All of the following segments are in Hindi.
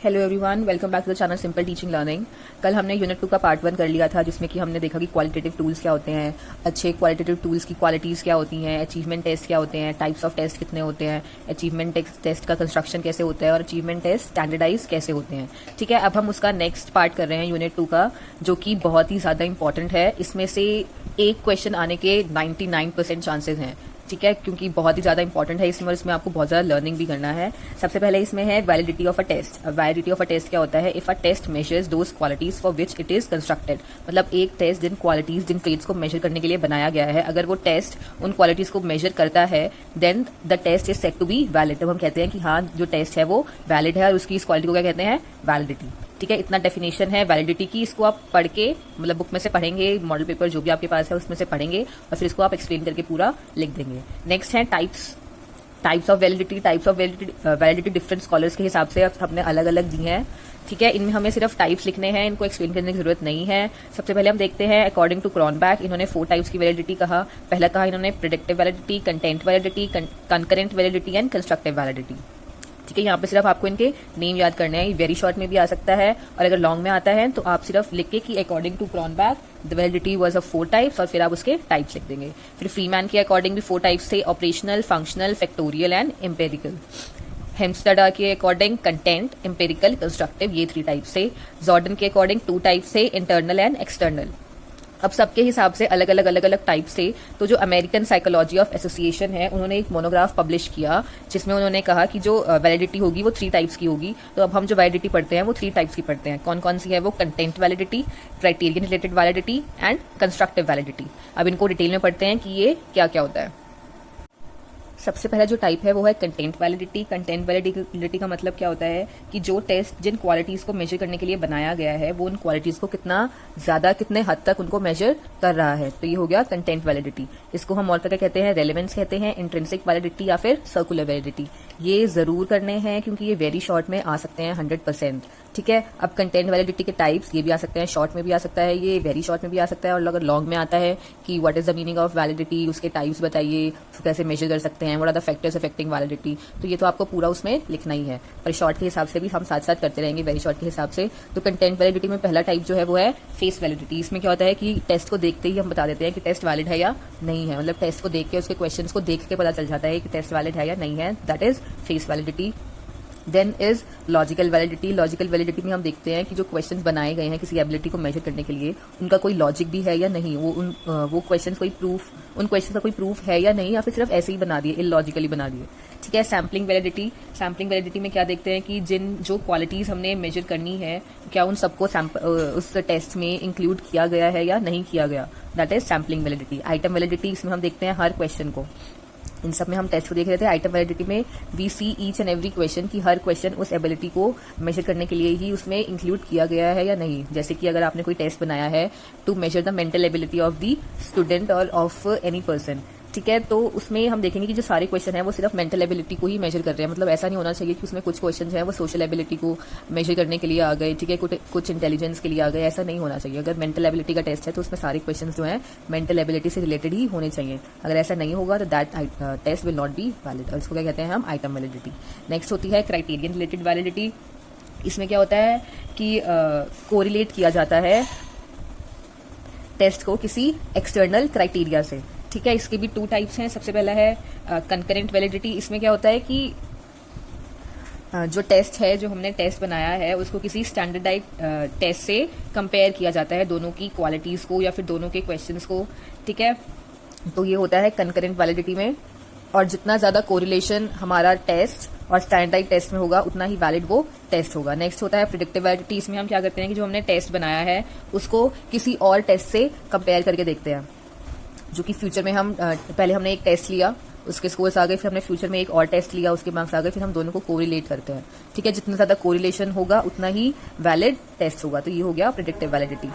Hello everyone, welcome back to the channel simple teaching learning. कल हमने यूनिट 2 का पार्ट 1 कर लिया था, जिसमें कि हमने देखा कि क्वालिटेटिव टूल्स क्या होते हैं, अच्छे क्वालिटेटिव टूल्स की क्वालिटीज़ क्या होती हैं, अचीवमेंट टेस्ट क्या होते हैं, टाइप्स ऑफ टेस्ट कितने होते हैं, अचीवमेंट टेस्ट का कंस्ट्रक्शन कैसे होता है और अचीवमेंट टेस्ट स्टैंडर्डाइज कैसे होते हैं। ठीक है, अब हम उसका नेक्स्ट पार्ट कर रहे हैं यूनिट 2 का, जो कि बहुत ही ज़्यादा इंपॉर्टेंट है। इसमें से एक क्वेश्चन आने के 99% चांसेस हैं। ठीक है, क्योंकि बहुत ही ज्यादा इंपॉर्टेंट है इसमें और इसमें आपको बहुत ज्यादा लर्निंग भी करना है। सबसे पहले इसमें है validity of a test. Validity of a test क्या होता है? If a test measures those qualities for which it is constructed. मतलब एक टेस्ट जिन क्वालिटीज, जिन ट्रेट्स को मेजर करने के लिए बनाया गया है, अगर वो टेस्ट उन क्वालिटीज को मेजर करता है, then the test is said to be valid. तब हम कहते हैं कि हाँ, जो टेस्ट है वो वैलिड है और उसकी इस क्वालिटी को क्या कहते हैं? वैलिडिटी। ठीक है, इतना डेफिनेशन है वैलिडिटी की। इसको आप पढ़ के, मतलब बुक में से पढ़ेंगे, मॉडल पेपर जो भी आपके पास है उसमें से पढ़ेंगे और फिर इसको आप एक्सप्लेन करके पूरा लिख देंगे। नेक्स्ट है types of validity. Validity different scholars के हिसाब से हमने अलग अलग दी हैं। ठीक है, इनमें हमें सिर्फ टाइप्स लिखने हैं, इनको एक्सप्लेन करने की जरूरत नहीं है। सबसे पहले हम देखते हैं अकॉर्डिंग टू क्रॉनबैक, इन्होंने 4 टाइप्स की वैलिडिटी कहा। पहला कहा इन्होंने predictive validity, content validity, concurrent validity and constructive validity. ठीक है, यहाँ पे सिर्फ आपको इनके नेम याद करने हैं। वेरी शॉर्ट में भी आ सकता है और अगर लॉन्ग में आता है तो आप सिर्फ लिख के कि according to Cronbach the validity was of 4 types और फिर आप उसके टाइप्स लिख देंगे। फिर फ्रीमैन के अकॉर्डिंग भी 4 टाइप्स थे, operational, functional, factorial and empirical. हेम्स्टेड के अकॉर्डिंग कंटेंट, एम्पेरिकल, कंस्ट्रक्टिव, ये 3 टाइप्स थे। जॉर्डन के अकॉर्डिंग 2 टाइप्स थे, इंटरनल एंड एक्सटर्नल। अब सबके हिसाब से अलग अलग टाइप्स थे। तो जो अमेरिकन साइकोलॉजी ऑफ एसोसिएशन है, उन्होंने एक मोनोग्राफ पब्लिश किया जिसमें उन्होंने कहा कि जो वैलिडिटी होगी वो 3 टाइप्स की होगी। तो अब हम जो वैलिडिटी पढ़ते हैं वो 3 टाइप्स की पढ़ते हैं। कौन कौन सी है वो? Content validity, criterion related validity and constructive validity. अब इनको डिटेल में पढ़ते हैं कि ये क्या क्या होता है। सबसे पहला जो टाइप है वो है कंटेंट वैलिडिटी। कंटेंट वैलिडिटी का मतलब क्या होता है कि जो टेस्ट जिन क्वालिटीज को मेजर करने के लिए बनाया गया है, वो उन क्वालिटीज को कितना ज्यादा, कितने हद तक उनको मेजर कर रहा है। तो ये हो गया कंटेंट वैलिडिटी। इसको हम और क्या कहते हैं? रेलेवेंस कहते हैं, इंट्रिंसिक वैलिडिटी या फिर सर्कुलर वैलिडिटी। ये जरूर करने हैं क्योंकि ये वेरी शॉर्ट में आ सकते हैं 100%। ठीक है, अब कंटेंट वैलिडिटी के टाइप्स ये भी आ सकते हैं, शॉर्ट में भी आ सकता है, ये वेरी शॉर्ट में भी आ सकता है। और अगर लॉन्ग में आता है कि what is the meaning of validity, उसके टाइप्स बताइए, उसको कैसे मेजर कर सकते हैं, what are the factors affecting validity, तो ये तो आपको पूरा उसमें लिखना ही है। पर शॉर्ट के हिसाब से भी हम साथ साथ करते रहेंगे, वेरी शॉर्ट के हिसाब से। तो कंटेंट वैलिडिटी में पहला टाइप जो है वो है फेस वैलिडिटी। इसमें क्या होता है कि टेस्ट को देखते ही हम बता देते हैं कि टेस्ट वैलिड है या नहीं है। मतलब टेस्ट को देख के, उसके क्वेश्चन को देख के पता चल जाता है कि टेस्ट वैलिड है या नहीं है। That is face validity. Then is logical validity. Logical validity में हम देखते हैं कि जो क्वेश्चंस बनाए गए हैं किसी एबिलिटी को मेजर करने के लिए, उनका कोई लॉजिक भी है या नहीं, वो क्वेश्चंस कोई प्रूफ, उन क्वेश्चन का कोई प्रूफ है या नहीं, या फिर सिर्फ ऐसे ही बना दिए, इलॉजिकली बना दिए। ठीक है, सैम्पलिंग वैलिडिटी। सैम्पलिंग वैलिडिटी में क्या देखते हैं कि जो क्वालिटीज हमने मेजर करनी है, क्या उन सबको उस टेस्ट में इंक्लूड किया गया है या नहीं किया गया। That is sampling validity. Item validity, इसमें हम देखते हैं हर क्वेश्चन को। इन सब में हम टेस्ट को देख रहे थे। आइटम वैलिडिटी में we see each and every question की हर क्वेश्चन उस एबिलिटी को मेजर करने के लिए ही उसमें इंक्लूड किया गया है या नहीं। जैसे कि अगर आपने कोई टेस्ट बनाया है to measure the mental ability of the student और ऑफ एनी पर्सन, ठीक है, तो उसमें हम देखेंगे कि जो सारे क्वेश्चन है वो सिर्फ मेंटल एबिलिटी को ही मेजर कर रहे हैं। मतलब ऐसा नहीं होना चाहिए कि उसमें कुछ क्वेश्चन है वो सोशल एबिलिटी को मेजर करने के लिए आ गए, ठीक है, कुछ इंटेलिजेंस के लिए आ गए। ऐसा नहीं होना चाहिए। अगर मेंटल एबिलिटी का टेस्ट है तो उसमें सारे क्वेश्चन जो है मेंटल एबिलिटी से रिलेटेड ही होने चाहिए। अगर ऐसा नहीं होगा तो that test will not be valid, और इसको क्या कहते हैं हम? Item validity. नेक्स्ट होती है क्राइटेरियन रिलेटेड वैलिडिटी। इसमें क्या होता है कि कोरिलेट किया जाता है टेस्ट को किसी एक्सटर्नल क्राइटेरिया से। ठीक है, इसके भी 2 टाइप्स हैं। सबसे पहला है कंकरेंट वैलिडिटी। इसमें क्या होता है कि जो टेस्ट है, जो हमने टेस्ट बनाया है, उसको किसी स्टैंडर्डाइज टेस्ट से कंपेयर किया जाता है, दोनों की क्वालिटीज को या फिर दोनों के क्वेश्चंस को। ठीक है, तो ये होता है कंकरेंट वैलिडिटी में। और जितना ज्यादा कोरिलेशन हमारा टेस्ट और स्टैंडर्डाइज टेस्ट में होगा, उतना ही वैलिड वो टेस्ट होगा। नेक्स्ट होता है प्रेडिक्टिव वैलिडिटी। इसमें हम क्या करते हैं कि जो हमने टेस्ट बनाया है उसको किसी और टेस्ट से कंपेयर करके देखते हैं, जो कि फ्यूचर में हम पहले हमने एक टेस्ट लिया, उसके स्कोर्स आ गए, फिर हमने फ्यूचर में एक और टेस्ट लिया, उसके मार्क्स आ गए, फिर हम दोनों को कोरिलेट करते हैं। ठीक है, जितना ज्यादा कोरिलेशन होगा उतना ही वैलिड टेस्ट होगा। तो ये हो गया प्रेडिक्टिव वैलिडिटी।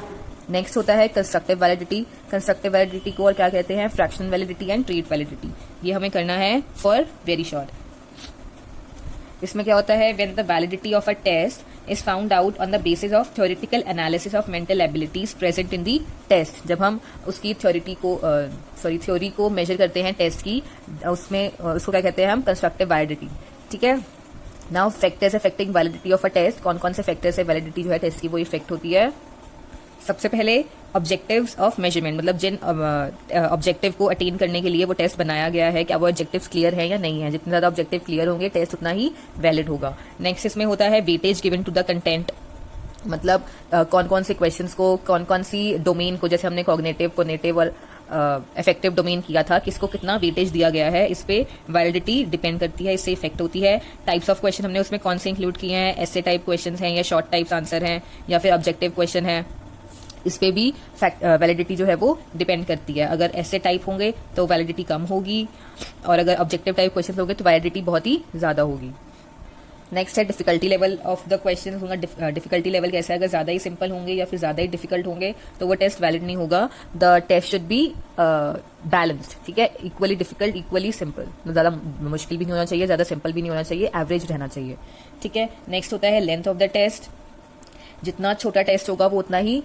नेक्स्ट होता है कंस्ट्रक्टिव वैलिडिटी। कंस्ट्रक्टिव वैलिडिटी को और क्या कहते हैं? Fractional validity and trait validity. ये हमें करना है फॉर वेरी शॉर्ट। इसमें क्या होता है? When the validity of a test is found out on the basis of theoretical analysis of mental abilities present in the test. जब हम उसकी थ्योरी को मेजर करते हैं टेस्ट की, उसमें उसको क्या कहते हैं हम? Constructive validity. ठीक है, now factors affecting validity of a test, कौन कौन से फैक्टर से वैलिडिटी जो है टेस्ट की वो इफेक्ट होती है। सबसे पहले ऑब्जेक्टिव्स ऑफ मेजरमेंट, मतलब जिन ऑब्जेक्टिव को अटेन करने के लिए वो टेस्ट बनाया गया है, क्या वो ऑब्जेक्टिव्स क्लियर है या नहीं है। जितने ज्यादा ऑब्जेक्टिव क्लियर होंगे टेस्ट उतना ही वैलिड होगा। नेक्स्ट इसमें होता है weightage given to the content, मतलब कौन कौन से क्वेश्चंस को, कौन कौन सी डोमेन को, जैसे हमने कॉग्निटिव, कोग्निटिव और इफेक्टिव डोमेन किया था, किसको कितना वेटेज दिया गया है, इस पे वैलिडिटी डिपेंड करती है, इससे इफेक्ट होती है। टाइप्स ऑफ क्वेश्चन हमने उसमें कौन से इंक्लूड किए हैं, ऐसे टाइप क्वेश्चन हैं या शॉर्ट टाइप्स आंसर हैं या फिर ऑब्जेक्टिव क्वेश्चन है, इस पे भी वैलिडिटी जो है वो डिपेंड करती है। अगर ऐसे टाइप होंगे तो वैलिडिटी कम होगी और अगर ऑब्जेक्टिव टाइप क्वेश्चन होंगे तो वैलिडिटी बहुत ही ज्यादा होगी। नेक्स्ट है difficulty level of the question होगा। डिफिकल्टी लेवल कैसा है, अगर ज्यादा ही सिंपल होंगे या फिर ज्यादा ही डिफिकल्ट होंगे तो वो टेस्ट वैलिड नहीं होगा। The test should be balanced, ठीक है, इक्वली डिफिकल्ट इक्वली सिंपल, ज्यादा मुश्किल भी नहीं होना चाहिए, ज्यादा सिंपल भी नहीं होना चाहिए, एवरेज रहना चाहिए, ठीक है। नेक्स्ट होता है लेंथ ऑफ द टेस्ट, जितना छोटा टेस्ट होगा वो उतना ही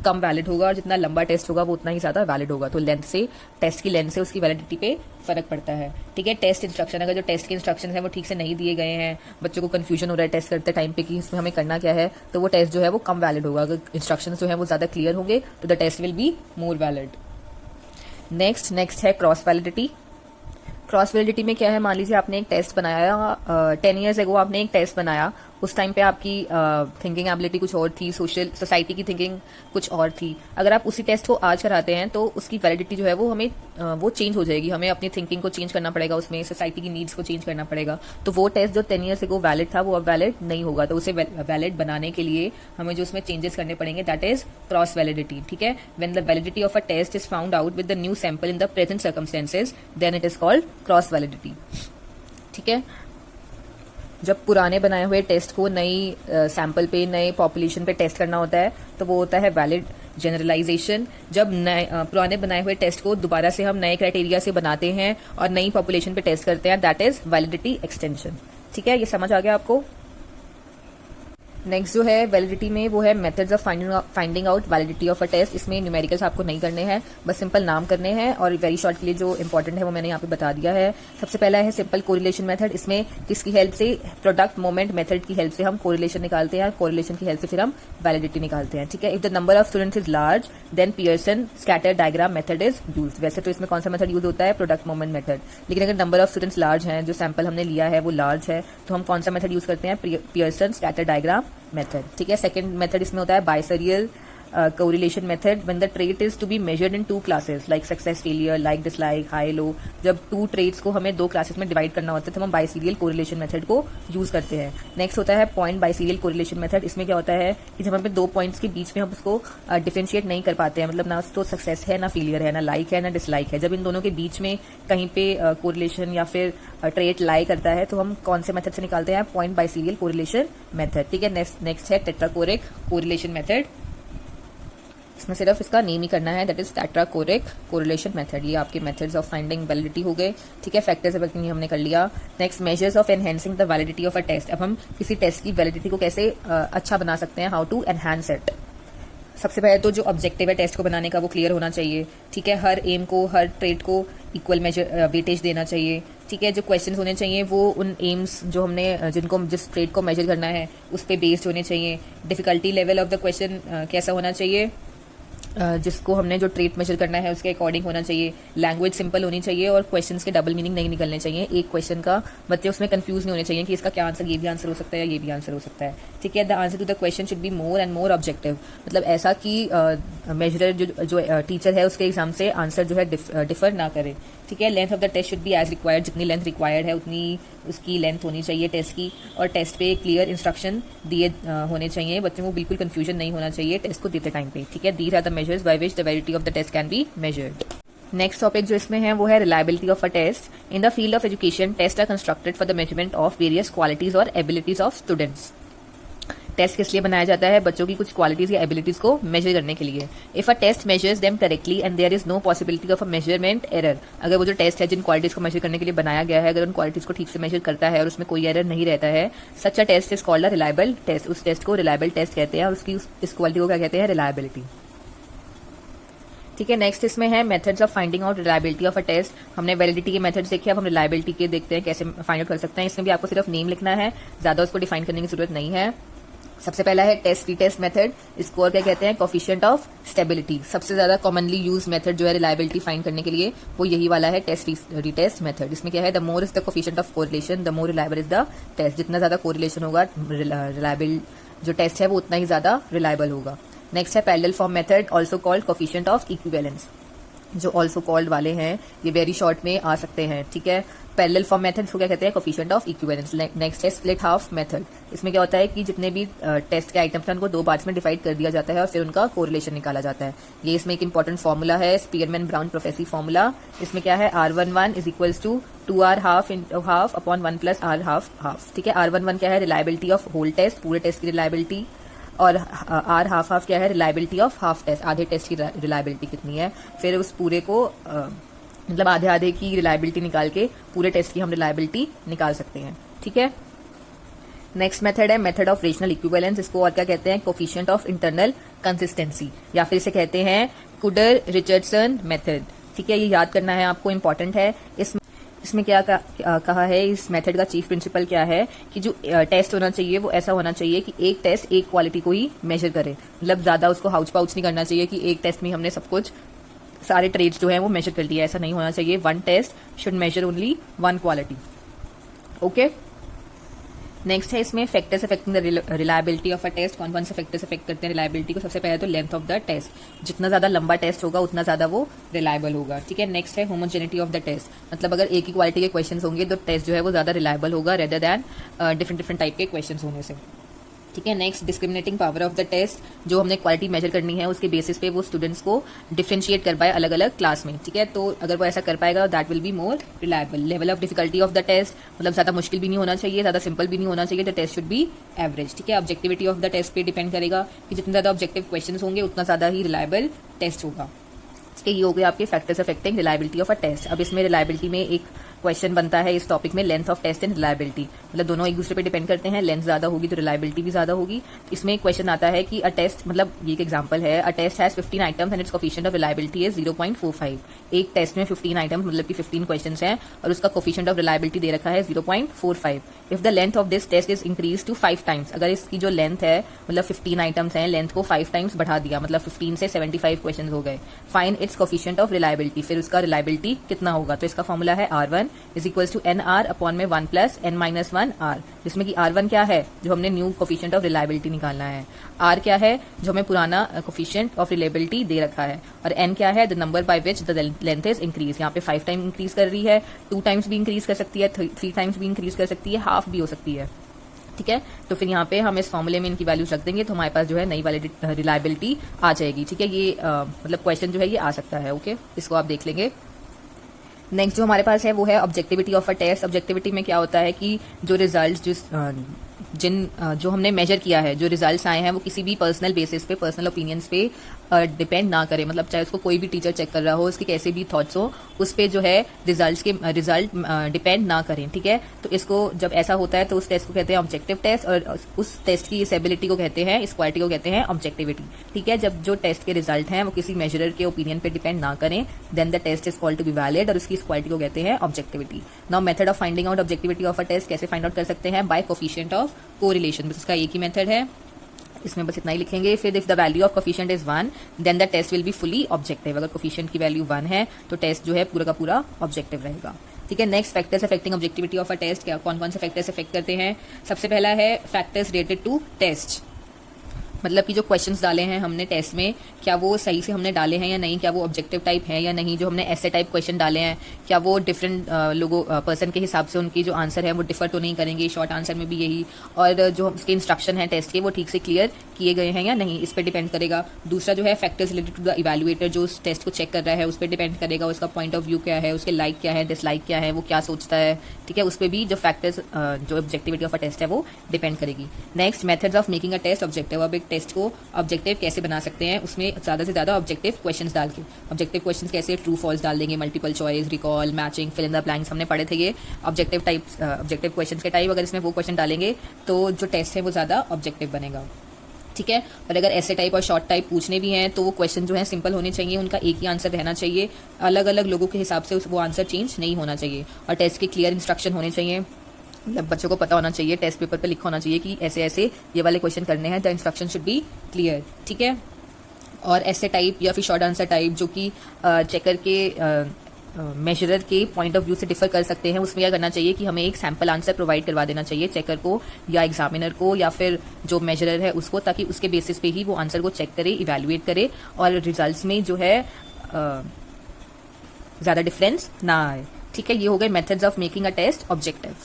कम वैलिड होगा और जितना लंबा टेस्ट होगा वो उतना ही ज्यादा वैलिड होगा। तो लेंथ से, टेस्ट की लेंथ से उसकी वैलिडिटी पे फर्क पड़ता है, ठीक है। टेस्ट इंस्ट्रक्शन, अगर जो टेस्ट के इंस्ट्रक्शन है वो ठीक से नहीं दिए गए हैं, बच्चों को कंफ्यूजन हो रहा है टेस्ट करते टाइम पे कि इसमें हमें करना क्या है, तो वो टेस्ट जो है वो कम वैलिड होगा। अगर इंस्ट्रक्शन जो है वो ज्यादा क्लियर होंगे तो the test will be more valid. Next है क्रॉस वैलिडिटी। क्रॉस वैलिडिटी में क्या है, मान लीजिए आपने एक टेस्ट बनाया 10 ईयर्स एगो, आपने एक टेस्ट बनाया, उस टाइम पे आपकी थिंकिंग एबिलिटी कुछ और थी, सोसाइटी की थिंकिंग कुछ और थी। अगर आप उसी टेस्ट को आज कराते हैं तो उसकी वैलिडिटी जो है वो हमें वो चेंज हो जाएगी, हमें अपनी थिंकिंग को चेंज करना पड़ेगा, उसमें सोसाइटी की नीड्स को चेंज करना पड़ेगा। तो वो टेस्ट जो 10 ईयर्स एगो वैलिड था वो अब वैलिड नहीं होगा। तो उसे वैलिड बनाने के लिए हमें जो उसमें चेंजेस करने पड़ेंगे, दैट इज क्रॉस वैलिडिटी, ठीक है। When the validity of a test is found out with the new sample in the present circumstances, then it is called cross validity, ठीक है। जब पुराने बनाए हुए टेस्ट को नई सैंपल पे, नए पॉपुलेशन पे टेस्ट करना होता है तो वो होता है वैलिड जनरलाइजेशन। जब नए पुराने बनाए हुए टेस्ट को दोबारा से हम नए क्राइटेरिया से बनाते हैं और नई पॉपुलेशन पे टेस्ट करते हैं, दैट इज वैलिडिटी एक्सटेंशन, ठीक है। ये समझ आ गया आपको। नेक्स्ट जो है वैलिडिटी में वो है methods of finding out validity of a test. इसमें न्यूमेरिकल्स आपको नहीं करने हैं, बस सिंपल नाम करने हैं और वेरी शॉर्ट के लिए जो इंपॉर्टेंट है वो मैंने यहाँ पे बता दिया है। सबसे पहला है सिंपल कोरिलेशन मेथड। इसमें किसकी हेल्प से, प्रोडक्ट मोमेंट मेथड की हेल्प से हम कोरिलेशन निकालते हैं, कोरिलेशन की हेल्प से फिर हम वैलिडिटी निकालते हैं, ठीक है। If the number of students is large then Pearson scatter diagram method is use. वैसे तो इसमें कौन सा मेथड यूज होता है, प्रोडक्ट मोमेंट मेथड, लेकिन अगर नंबर ऑफ स्टूडेंट्स लार्ज हैं, जो सैंपल हमने लिया है वो लार्ज है, तो हम कौन सा मेथड यूज करते हैं, पियर्सन स्कैटर डायग्राम मेथड, ठीक है। सेकंड मेथड इसमें होता है biserial correlation method. When the trait is to be measured in 2 classes like success failure, like dislike, high low, जब 2 ट्रेट्स को हमें 2 क्लासेस में डिवाइड करना होता है तो हम बाइसेरियल कोरिलेशन मेथड को यूज करते हैं। नेक्स्ट होता है पॉइंट बाइसेरियल कोरिलेशन मेथड। इसमें क्या होता है कि जब हमें 2 पॉइंट्स के बीच में हम उसको डिफरेंशिएट नहीं कर पाते हैं, मतलब ना तो सक्सेस है ना फेलियर है, ना लाइक है ना डिसलाइक है, जब इन दोनों के बीच में कहीं पे कोरिलेशन या फिर ट्रेट लाई करता है तो हम कौन से मेथड से निकालते हैं, पॉइंट बाइसेरियल कोरिलेशन मेथड, ठीक है। नेक्स्ट है टेट्राकोरिक कोरिलेशन मेथड। इसमें सिर्फ इसका नेम ही करना है, दैट इज टेट्राकोरिक कोरिलेशन मेथड। ये आपके मेथड्स ऑफ फाइंडिंग वैलिडिटी हो गए, ठीक है। फैक्टर्स अफेक्टिंग हमने कर लिया। Next measures of enhancing the validity of a test. अब हम किसी टेस्ट की वैलिडिटी को कैसे अच्छा बना सकते हैं, हाउ टू एनहांस इट। सबसे पहले तो जो ऑब्जेक्टिव है टेस्ट को बनाने का वो क्लियर होना चाहिए, ठीक है। हर एम को, हर ट्रेट को इक्वल मेजर वेटेज देना चाहिए, ठीक है। जो क्वेश्चन होने चाहिए वो उन एम्स जो हमने जिनको जिस ट्रेट को मेजर करना है उस पर बेस्ड होने चाहिए। Difficulty level of the question कैसा होना चाहिए, जिसको हमने जो ट्रेट मेजर करना है उसके अकॉर्डिंग होना चाहिए। लैंग्वेज सिंपल होनी चाहिए और क्वेश्चंस के डबल मीनिंग नहीं निकलने चाहिए। एक क्वेश्चन का बच्चे उसमें कंफ्यूज नहीं होने चाहिए कि इसका क्या आंसर, ये भी आंसर हो सकता है या ये भी आंसर हो सकता है, ठीक है। The answer to the question should be more and more objective, मतलब ऐसा कि मेजरर जो टीचर है उसके एग्जाम से आंसर जो है डिफर ना करे, ठीक है। Length of the test should be as required, जितनी लेंथ रिक्वायर्ड है उतनी उसकी लेंथ होनी चाहिए टेस्ट की, और टेस्ट पे क्लियर इंस्ट्रक्शन दिए होने चाहिए, बच्चों को बिल्कुल कंफ्यूजन नहीं होना चाहिए टेस्ट को देते टाइम पे, ठीक है। These are the measures by which the validity of the test can be measured. Next topic जो इसमें है वो है reliability of a test. In the field of education test are constructed for the measurement of various qualities और एबिलिटीज ऑफ स्टूडेंट्स। टेस्ट किस लिए बनाया जाता है, बच्चों की कुछ क्वालिटीज या एबिलिटीज को मेजर करने के लिए। If a test measures them correctly and there is no possibility of a measurement error, अगर वो जो टेस्ट है जिन क्वालिटीज को मेजर करने के लिए बनाया गया है, अगर उन क्वालिटीज को ठीक से मेजर करता है और उसमें कोई एरर नहीं रहता है, such a test is called a reliable test. उस टेस्ट को रिलायबल टेस्ट कहते हैं और उसकी इस क्वालिटी को क्या कहते हैं, रिलायबिलिटी। ठीक है, नेक्स्ट इसमें है methods of finding out reliability of a test. हमने वैलिडिटी के मेथड्स देखे, अब हम रिलायबिलिटी के देखते हैं कैसे फाइंड आउट कर सकते हैं। इसमें भी आपको सिर्फ नेम लिखना है, ज्यादा उसको डिफाइन करने की जरूरत नहीं है। सबसे पहला है टेस्ट रीटेस्ट मेथड। इसको और क्या कहते हैं, कोफिशिएंट ऑफ स्टेबिलिटी। सबसे ज्यादा कॉमनली यूज मेथड जो है रिलायबिलिटी फाइंड करने के लिए वो यही वाला है, टेस्ट रीटेस्ट मेथड। इसमें क्या है, the more is the coefficient of correlation the more reliable is the test. जितना ज्यादा कोरिलेशन होगा, रिलायबल जो टेस्ट है वो उतना ही ज्यादा रिलायबल होगा। नेक्स्ट है parallel form method, also called coefficient of equivalence. जो ऑल्सो कॉल्ड वाले हैं ये वेरी शॉर्ट में आ सकते हैं, ठीक है। पैरेलल फॉर्म मेथड को क्या कहते हैं, कोफिशिएंट ऑफ इक्विवेलेंस। नेक्स्ट है स्प्लिट हाफ मेथड। इसमें क्या होता है कि जितने भी टेस्ट के आइटम्स हैं उनको दो पार्ट्स में डिवाइड कर दिया जाता है और फिर उनका कोरिलेशन निकाला जाता है। ये इसमें एक इंपॉर्टेंट फॉर्मूला है, स्पीयरमैन ब्राउन प्रोफेसी फॉर्मूला। इसमें क्या है, R11 is equals to 2R half upon 1 plus R half. ठीक है, R11 क्या है, रिलायबिलिटी ऑफ होल टेस्ट, पूरे टेस्ट की रिलायबिलिटी। और R हाफ क्या है, रिलायबिलिटी ऑफ हाफ टेस्ट, आधे टेस्ट की रिलायबिलिटी कितनी है। फिर उस पूरे को मतलब आधे आधे की रिलायबिलिटी निकाल के पूरे टेस्ट की हम रिलायबिलिटी निकाल सकते हैं, ठीक है। नेक्स्ट मेथड है मेथड ऑफ रेशनल इक्विवेलेंस। इसको और क्या कहते हैं, कोफिशिएंट ऑफ इंटरनल कंसिस्टेंसी, या फिर इसे कहते हैं कुडर रिचर्डसन मेथड। ठीक है, ये याद करना है आपको, इंपॉर्टेंट है। इसमें क्या कहा है, इस मेथड का चीफ प्रिंसिपल क्या है कि जो टेस्ट होना चाहिए वो ऐसा होना चाहिए कि एक टेस्ट एक क्वालिटी को ही मेजर करे। मतलब ज्यादा उसको हाउच पाउच नहीं करना चाहिए कि एक टेस्ट में हमने सब कुछ सारे ट्रेड्स जो है वो मेजर कर दिया, ऐसा नहीं होना चाहिए। One test should measure only one quality, okay. Next है इसमें factors affecting the reliability of a test. कौन कौन से फैक्टर्स अफेक्ट करते हैं रिलायबिलिटी को। सबसे पहले तो लेंथ ऑफ द टेस्ट, जितना ज्यादा लंबा टेस्ट होगा उतना ज्यादा वो रिलायबल होगा, ठीक है। नेक्स्ट है होमोजेनिटी ऑफ द टेस्ट, मतलब अगर एक ही क्वालिटी के क्वेश्चन होंगे तो टेस्ट जो है वो ज्यादा रिलायबल होगा रेदर देन डिफरेंट टाइप के क्वेश्चन होने से, ठीक है। Next discriminating power of the test, जो हमने क्वालिटी मेजर करनी है उसके बेसिस पे वो स्टूडेंट्स को डिफरेंशिएट कर पाए अलग अलग क्लास में, ठीक है। तो अगर वो ऐसा कर पाएगा that will be more reliable. Level of difficulty of the test, मतलब ज्यादा मुश्किल भी नहीं होना चाहिए, ज्यादा सिंपल भी नहीं होना चाहिए, the test should be average, ठीक है। ऑब्जेक्टिविटी ऑफ द टेस्ट पे डिपेंड करेगा कि जितने ज्यादा ऑब्जेक्टिव क्वेश्चन होंगे उतना ज्यादा ही रिलायबल टेस्ट होगा, ठीक है। ये हो गए आपके factors affecting reliability of a test. अब इसमें रिलायबिलिटी में एक क्वेश्चन बनता है इस टॉपिक में, length of test and reliability, मतलब दोनों एक दूसरे पे डिपेंड करते हैं। लेंथ ज्यादा होगी तो रिलायबिलिटी भी ज्यादा होगी। इसमें एक क्वेश्चन आता है कि अ टेस्ट, मतलब ये एक एग्जांपल है, a test has 15 items and its coefficient of reliability is 0.45। एक टेस्ट में 15 आइटम्स मतलब कि 15 क्वेश्चंस हैं और उसका कोफिशिएंट ऑफ रिलायबिलिटी दे रखा है 0.45। If the length of this test is increase to 5 times, अगर इसकी जो लेंथ है मतलब 15 आइटम्स हैं, लेंथ को 5 टाइम्स बढ़ा दिया, मतलब 15 से 75 क्वेश्चन हो गए। Find its coefficient of reliability, फिर उसका रिलायबिलिटी कितना होगा। तो इसका फॉर्मूला है R1 is equal to NR upon में 1 प्लस N-1R, जिसमें कि R1 क्या है, जो हमने न्यू कोफिशिएंट ऑफ रिलायबिलिटी निकालना है। R क्या है, जो हमें पुराना कोफिशिएंट ऑफ रिलायबिलिटी दे रखा है। और N क्या है, the number by which the length is increase. यहाँ पे 5 टाइम इंक्रीज कर रही है, 2 टाइम्स भी इंक्रीज कर सकती है, 3 टाइम्स भी इंक्रीज कर सकती है, हाफ भी हो सकती है, ठीक है। तो फिर यहाँ पे हम इस फॉर्मूले में इनकी वैल्यूज रख देंगे तो हमारे पास जो है नई वाली रिलायबिलिटी आ जाएगी, ठीक है। ये मतलब क्वेश्चन जो है ये आ सकता है, ओके। इसको आप देख लेंगे। नेक्स्ट जो हमारे पास है वो है objectivity of a test. Objectivity में क्या होता है कि जो रिजल्ट जो हमने मेजर किया है, जो रिजल्ट्स आए हैं वो किसी भी पर्सनल बेसिस पे, पर्सनल ओपिनियंस पे डिपेंड ना करे। मतलब चाहे उसको कोई भी टीचर चेक कर रहा हो, उसके कैसे भी थॉट्स हो, उस पे जो है रिजल्ट डिपेंड ना करें, ठीक है। तो इसको जब ऐसा होता है तो उस टेस्ट को कहते हैं ऑब्जेक्टिव टेस्ट, और उस टेस्ट की इस एबिलिटी को कहते हैं, इस क्वालिटी को कहते हैं ऑब्जेक्टिविटी, ठीक है। जब जो टेस्ट के रिजल्ट हैं वो किसी मेजरर के ओपिनियन पे डिपेंड ना करें then the test is called to be valid, और उसकी इस क्वालिटी को कहते हैं objectivity. Now method of finding out objectivity of a test कैसे फाइंड आउट कर सकते हैं, बाय कोफिशिएंट ऑफ कोरिलेशन। बस इसका एक ही मेथड है, इसमें बस इतना ही लिखेंगे। फिर if the value of coefficient is 1 then the test will be fully objective. अगर कोफिशिएंट की वैल्यू 1 है तो टेस्ट जो है पूरा का पूरा ऑब्जेक्टिव रहेगा, ठीक है। Next factors affecting objectivity of a test, क्या कौन कौन से फैक्टर्स अफेक्ट करते हैं। सबसे पहला है फैक्टर्स रिलेटेड टू टेस्ट, मतलब कि जो क्वेश्चंस डाले हैं हमने टेस्ट में क्या वो सही से हमने डाले हैं या नहीं, क्या वो ऑब्जेक्टिव टाइप है या नहीं। जो हमने ऐसे टाइप क्वेश्चन डाले हैं क्या वो डिफरेंट लोगों पर्सन के हिसाब से उनकी जो आंसर है वो डिफर तो नहीं करेंगे, शॉर्ट आंसर में भी यही। और जो उसके इंस्ट्रक्शन है टेस्ट के वो ठीक से क्लियर किए गए हैं या नहीं, इस पर डिपेंड करेगा। दूसरा जो है factors related to the evaluator, जो उस टेस्ट को चेक कर रहा है उस पर डिपेंड करेगा, उसका पॉइंट ऑफ व्यू क्या है, उसके लाइक क्या है, डिसलाइक क्या है, वो क्या सोचता है, ठीक है। उस पर भी जो फैक्टर्स जो ऑब्जेक्टिविटी ऑफ अ टेस्ट है वो डिपेंड करेगी। Next methods of making a test objective. अब एक टेस्ट को ऑब्जेक्टिव कैसे बना सकते हैं, उसमें ज्यादा से ज्यादा ऑब्जेक्टिव क्वेश्चंस डाल के। ऑब्जेक्टिव क्वेश्चंस कैसे, ट्रू फॉल्स डाल देंगे, multiple choice, recall, matching, fill in the blanks, हमने पढ़े थे ये ऑब्जेक्टिव क्वेश्चंस के टाइप। अगर इसमें वो क्वेश्चन डालेंगे तो जो टेस्ट है वो ज्यादा ऑब्जेक्टिव बनेगा, ठीक है। और अगर ऐसे टाइप और शॉर्ट टाइप पूछने भी हैं तो वो क्वेश्चन जो है सिंपल होने चाहिए, उनका एक ही आंसर रहना चाहिए, अलग अलग लोगों के हिसाब से वो आंसर चेंज नहीं होना चाहिए। और टेस्ट के क्लियर इंस्ट्रक्शन होने चाहिए, मतलब बच्चों को पता होना चाहिए, टेस्ट पेपर पे लिखा होना चाहिए कि ऐसे ऐसे ये वाले क्वेश्चन करने हैं, the instruction should be clear, ठीक है। और ऐसे टाइप या फिर शॉर्ट आंसर टाइप जो कि चेकर के मेजरर के पॉइंट ऑफ व्यू से डिफर कर सकते हैं, उसमें क्या करना चाहिए कि हमें एक सैम्पल आंसर प्रोवाइड करवा देना चाहिए चेकर को या एग्जामिनर को या फिर जो मेजरर है उसको, ताकि उसके बेसिस पे ही वो आंसर को चेक करे, इवेल्युएट करे और रिजल्ट्स में जो है ज़्यादा डिफरेंस ना आए, ठीक है। ये हो गए methods of making a test objective.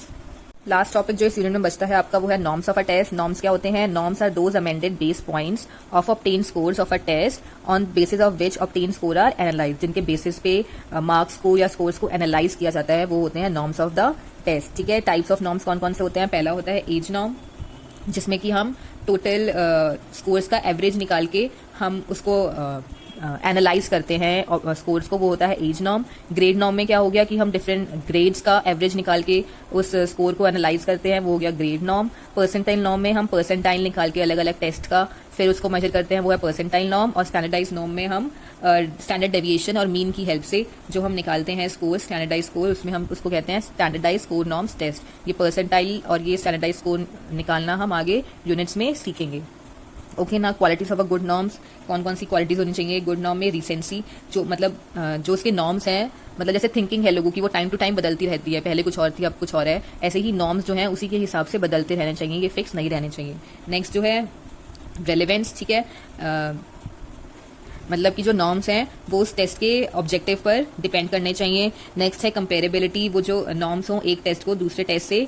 Last topic जो इस यूनिट में बचता है आपका वो है norms of a test. Norms क्या होते हैं? Norms are those amended base points of obtain scores of a test on basis of which obtain score are analyse, जिनके बेसिस पे मार्क्स को या स्कोर्स को एनालाइज किया जाता है, वो होते हैं नॉर्म्स ऑफ द टेस्ट, ठीक है। टाइप्स ऑफ नॉर्म्स कौन कौन से होते हैं? पहला होता है एज नॉर्म, जिसमें कि हम टोटल स्कोर्स का एवरेज निकाल के हम उसको एनालाइज करते हैं और स्कोर्स को, वो होता है एज नॉर्म। ग्रेड नॉर्म में क्या हो गया कि हम डिफरेंट ग्रेड्स का एवरेज निकाल के उस स्कोर को एनालाइज करते हैं, वो हो गया ग्रेड नॉर्म। परसेंटाइल नॉर्म में हम परसेंटाइल निकाल के अलग अलग टेस्ट का फिर उसको मेजर करते हैं, वो है परसेंटाइल नॉर्म। और स्टैंडर्डाइज नॉर्म में हम स्टैंडर्ड डेविएशन और मीन की हेल्प से जो हम निकालते हैं स्कोर, स्टैंडर्डाइज स्कोर, उसमें हम उसको कहते हैं स्टैंडर्डाइज स्कोर नॉर्म्स टेस्ट। ये परसेंटाइल और ये स्टैंडर्डाइज स्कोर निकालना हम आगे यूनिट्स में सीखेंगे, ओके ना। Qualities of a good norms, कौन कौन सी क्वालिटीज होनी चाहिए गुड नॉर्म में? रिसेंसी, जो मतलब जो उसके नॉर्म्स हैं, मतलब जैसे थिंकिंग है लोगों की, वो टाइम टू टाइम बदलती रहती है, पहले कुछ और थी अब कुछ और है, ऐसे ही नॉर्म्स जो हैं उसी के हिसाब से बदलते रहने चाहिए, ये फिक्स नहीं रहने चाहिए। नेक्स्ट जो है रेलेवेंस, ठीक है। मतलब कि जो नॉर्म्स हैं वो उस टेस्ट के ऑब्जेक्टिव पर डिपेंड करने चाहिए। नेक्स्ट है कंपेरेबिलिटी, वो जो नॉर्म्स हों एक टेस्ट को दूसरे टेस्ट से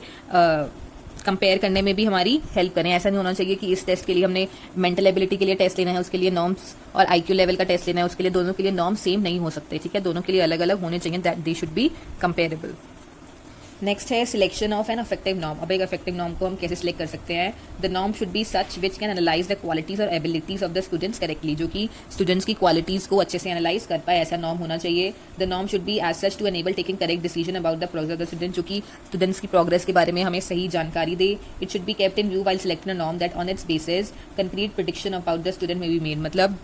कंपेयर करने में भी हमारी हेल्प करें। ऐसा नहीं होना चाहिए कि इस टेस्ट के लिए हमने मेंटल एबिलिटी के लिए टेस्ट लेना है, उसके लिए नॉर्म्स, और आईक्यू लेवल का टेस्ट लेना है उसके लिए, दोनों के लिए नॉर्म्स सेम नहीं हो सकते, ठीक है। दोनों के लिए अलग अलग होने चाहिए, that they should be comparable. Next है selection of an effective norm. अब एक अफेक्टिव नॉर्म को हम कैसे सिलेक्ट कर सकते हैं? The norm should be such which can analyse the qualities और abilities of the students correctly, जो कि स्टूडेंट्स की क्वालिटीज को अच्छे से एनालाइज कर पाए, ऐसा नॉर्म होना चाहिए। The norm should be as such to enable taking correct decision about the progress of the student, जो कि स्टूडेंट्स की प्रोग्रेस के बारे में हमें सही जानकारी दे। It should be kept in view while selecting a norm that on its basis concrete prediction about the student may be made. मतलब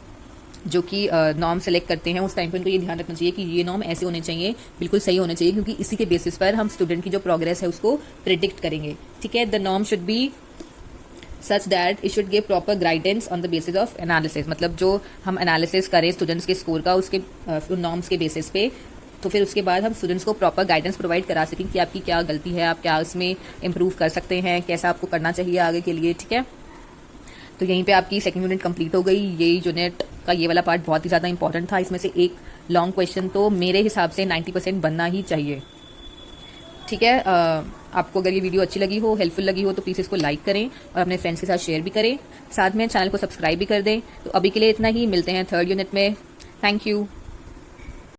जो कि नॉर्म सेलेक्ट करते हैं उस टाइम पर उनको ये ध्यान रखना चाहिए कि ये नॉर्म ऐसे होने चाहिए, बिल्कुल सही होने चाहिए, क्योंकि इसी के बेसिस पर हम स्टूडेंट की जो प्रोग्रेस है उसको प्रिडिक्ट करेंगे, ठीक है। The norm should be such that it should give proper guidance on the basis of analysis, मतलब जो हम एनालिसिस करें स्टूडेंट्स के स्कोर का उसके नॉर्म्स के बेसिस पे, तो फिर उसके बाद हम स्टूडेंट्स को प्रॉपर गाइडेंस प्रोवाइड करा सकें कि आपकी क्या गलती है, आप क्या उसमें इम्प्रूव कर सकते हैं, कैसा आपको करना चाहिए आगे के लिए, ठीक है। तो यहीं पे आपकी सेकंड यूनिट कंप्लीट हो गई। ये यूनिट का ये वाला पार्ट बहुत ही ज़्यादा इंपॉर्टेंट था, इसमें से एक लॉन्ग क्वेश्चन तो मेरे हिसाब से 90% बनना ही चाहिए, ठीक है। आपको अगर ये वीडियो अच्छी लगी हो, हेल्पफुल लगी हो, तो प्लीज़ इसको लाइक करें और अपने फ्रेंड्स के साथ शेयर भी करें, साथ में चैनल को सब्सक्राइब भी कर दें। तो अभी के लिए इतना ही, मिलते हैं थर्ड यूनिट में। Thank you.